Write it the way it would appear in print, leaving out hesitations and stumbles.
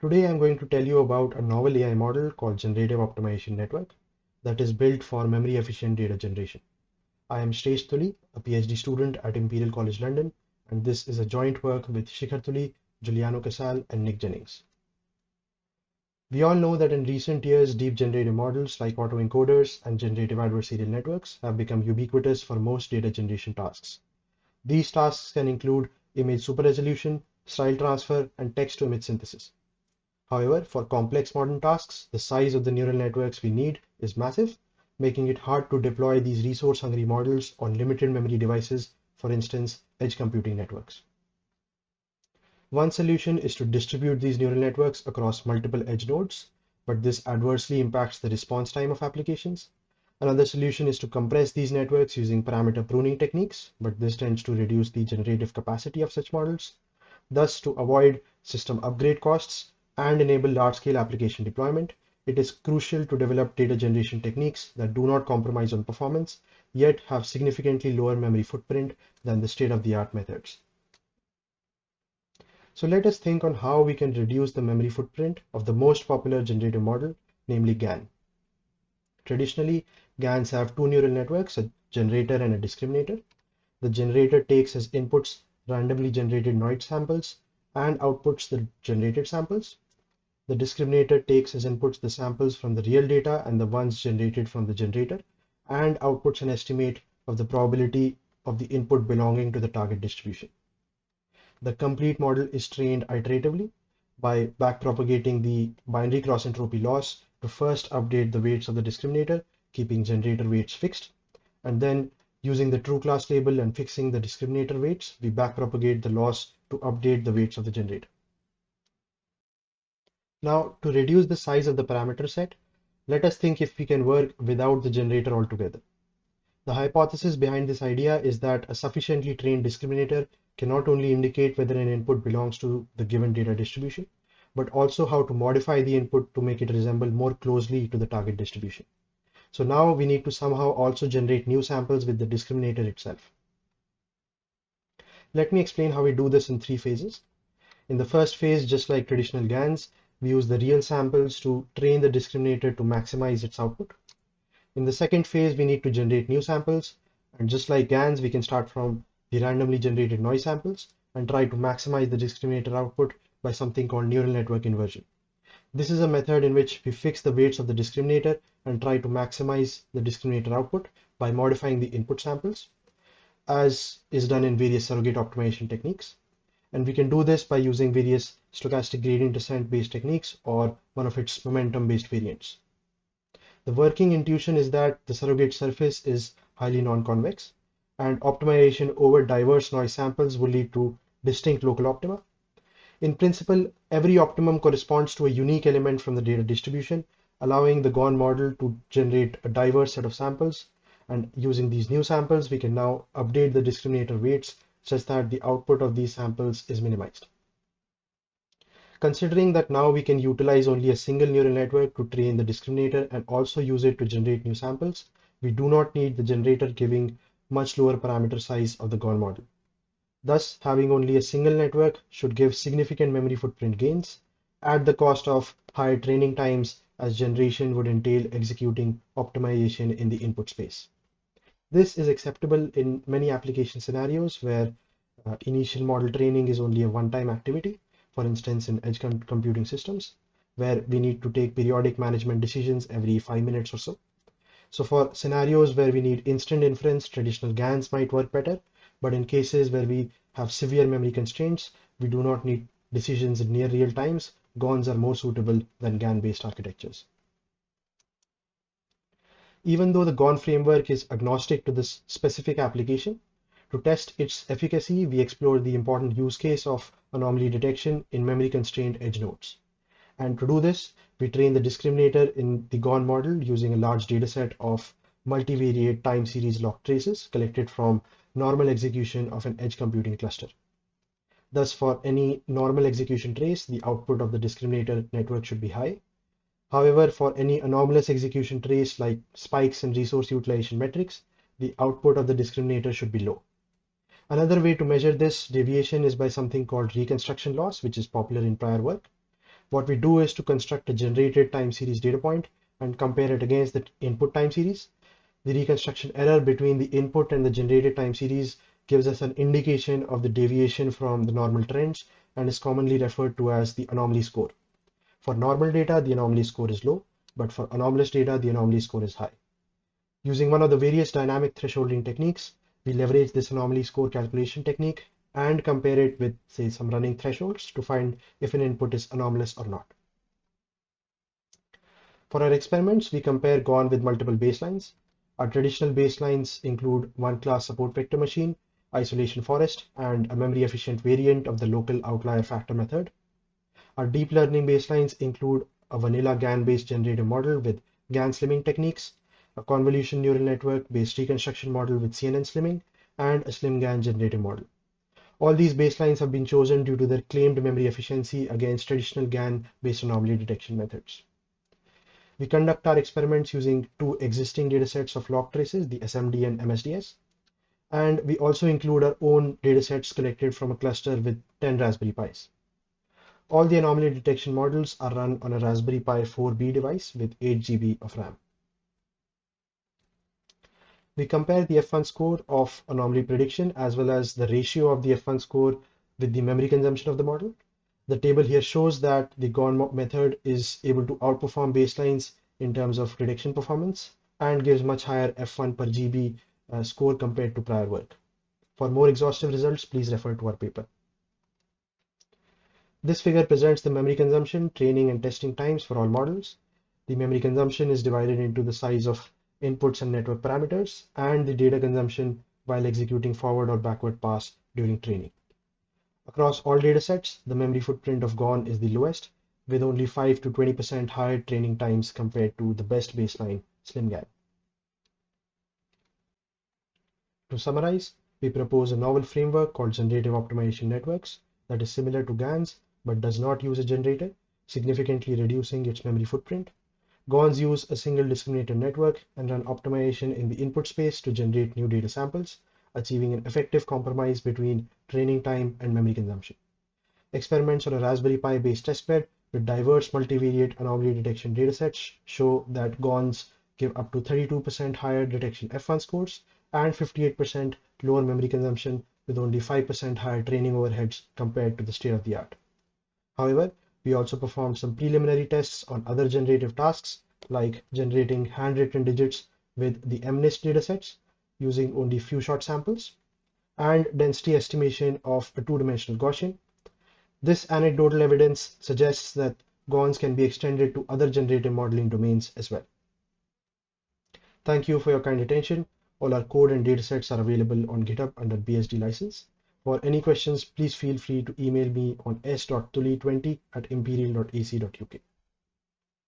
Today I'm going to tell you about a novel AI model called Generative Optimization Network that is built for memory efficient data generation. I am Shresh Tuli, a PhD student at Imperial College London, and this is a joint work with Shikhar Tuli, Giuliano Casal, and Nick Jennings. We all know that in recent years, deep generative models like autoencoders and generative adversarial networks have become ubiquitous for most data generation tasks. These tasks can include image superresolution, style transfer, and text-to-image synthesis. However, for complex modern tasks, the size of the neural networks we need is massive, making it hard to deploy these resource-hungry models on limited memory devices, for instance, edge computing networks. One solution is to distribute these neural networks across multiple edge nodes, but this adversely impacts the response time of applications. Another solution is to compress these networks using parameter pruning techniques, but this tends to reduce the generative capacity of such models. Thus, to avoid system upgrade costs and enable large-scale application deployment, it is crucial to develop data generation techniques that do not compromise on performance, yet have significantly lower memory footprint than the state-of-the-art methods. So let us think on how we can reduce the memory footprint of the most popular generative model, namely GAN. Traditionally, GANs have two neural networks, a generator and a discriminator. The generator takes as inputs randomly generated noise samples and outputs the generated samples. The discriminator takes as inputs the samples from the real data and the ones generated from the generator, and outputs an estimate of the probability of the input belonging to the target distribution. The complete model is trained iteratively by backpropagating the binary cross entropy loss to first update the weights of the discriminator, keeping generator weights fixed, and then using the true class label and fixing the discriminator weights, we backpropagate the loss to update the weights of the generator. Now, to reduce the size of the parameter set, let us think if we can work without the generator altogether. The hypothesis behind this idea is that a sufficiently trained discriminator can not only indicate whether an input belongs to the given data distribution, but also how to modify the input to make it resemble more closely to the target distribution. So now we need to somehow also generate new samples with the discriminator itself. Let me explain how we do this in three phases. In the first phase, just like traditional GANs, we use the real samples to train the discriminator to maximize its output. In the second phase, we need to generate new samples, and just like GANs, we can start from the randomly generated noise samples and try to maximize the discriminator output by something called neural network inversion. This is a method in which we fix the weights of the discriminator and try to maximize the discriminator output by modifying the input samples, as is done in various surrogate optimization techniques. And we can do this by using various stochastic gradient descent based techniques or one of its momentum based variants. The working intuition is that the surrogate surface is highly non-convex, and optimization over diverse noise samples will lead to distinct local optima. In principle, every optimum corresponds to a unique element from the data distribution, allowing the GAN model to generate a diverse set of samples. And using these new samples, we can now update the discriminator weights such that the output of these samples is minimized. Considering that now we can utilize only a single neural network to train the discriminator and also use it to generate new samples, we do not need the generator giving much lower parameter size of the GAN model. Thus, having only a single network should give significant memory footprint gains at the cost of higher training times, as generation would entail executing optimization in the input space. This is acceptable in many application scenarios where initial model training is only a one-time activity, for instance, in edge computing systems, where we need to take periodic management decisions every 5 minutes or so. So for scenarios where we need instant inference, traditional GANs might work better, but in cases where we have severe memory constraints, we do not need decisions in near real times, GANs are more suitable than GAN-based architectures. Even though the GAN framework is agnostic to this specific application, to test its efficacy, we explore the important use case of anomaly detection in memory-constrained edge nodes. And to do this, we train the discriminator in the GAN model using a large dataset of multivariate time series log traces collected from normal execution of an edge computing cluster. Thus, for any normal execution trace, the output of the discriminator network should be high. However, for any anomalous execution trace like spikes in resource utilization metrics, the output of the discriminator should be low. Another way to measure this deviation is by something called reconstruction loss, which is popular in prior work. What we do is to construct a generated time series data point and compare it against the input time series. The reconstruction error between the input and the generated time series gives us an indication of the deviation from the normal trends and is commonly referred to as the anomaly score. For normal data, the anomaly score is low, but for anomalous data, the anomaly score is high. Using one of the various dynamic thresholding techniques, we leverage this anomaly score calculation technique and compare it with, say, some running thresholds to find if an input is anomalous or not. For our experiments, we compare GAN with multiple baselines. Our traditional baselines include one class support vector machine, isolation forest, and a memory efficient variant of the local outlier factor method. Our deep learning baselines include a vanilla GAN-based generative model with GAN slimming techniques, a convolution neural network-based reconstruction model with CNN slimming, and a slim GAN generative model. All these baselines have been chosen due to their claimed memory efficiency against traditional GAN-based anomaly detection methods. We conduct our experiments using two existing datasets of log traces, the SMD and MSDS, and we also include our own datasets collected from a cluster with 10 Raspberry Pis. All the anomaly detection models are run on a Raspberry Pi 4B device with 8 GB of RAM. We compare the F1 score of anomaly prediction as well as the ratio of the F1 score with the memory consumption of the model. The table here shows that the GAN method is able to outperform baselines in terms of prediction performance and gives much higher F1 per GB score compared to prior work. For more exhaustive results, please refer to our paper. This figure presents the memory consumption, training, and testing times for all models. The memory consumption is divided into the size of inputs and network parameters, and the data consumption while executing forward or backward pass during training. Across all datasets, the memory footprint of GAN is the lowest, with only 5 to 20% higher training times compared to the best baseline SlimGAN. To summarize, we propose a novel framework called Generative Optimization Networks that is similar to GANs but does not use a generator, significantly reducing its memory footprint. GANs use a single discriminator network and run optimization in the input space to generate new data samples, achieving an effective compromise between training time and memory consumption. Experiments on a Raspberry Pi based testbed with diverse multivariate anomaly detection datasets show that GANs give up to 32% higher detection F1 scores and 58% lower memory consumption with only 5% higher training overheads compared to the state of the art. However, we also performed some preliminary tests on other generative tasks like generating handwritten digits with the MNIST datasets using only few short samples and density estimation of a two-dimensional Gaussian. This anecdotal evidence suggests that GANs can be extended to other generative modeling domains as well. Thank you for your kind attention. All our code and datasets are available on GitHub under BSD license. For any questions, please feel free to email me on s.tully20@imperial.ac.uk.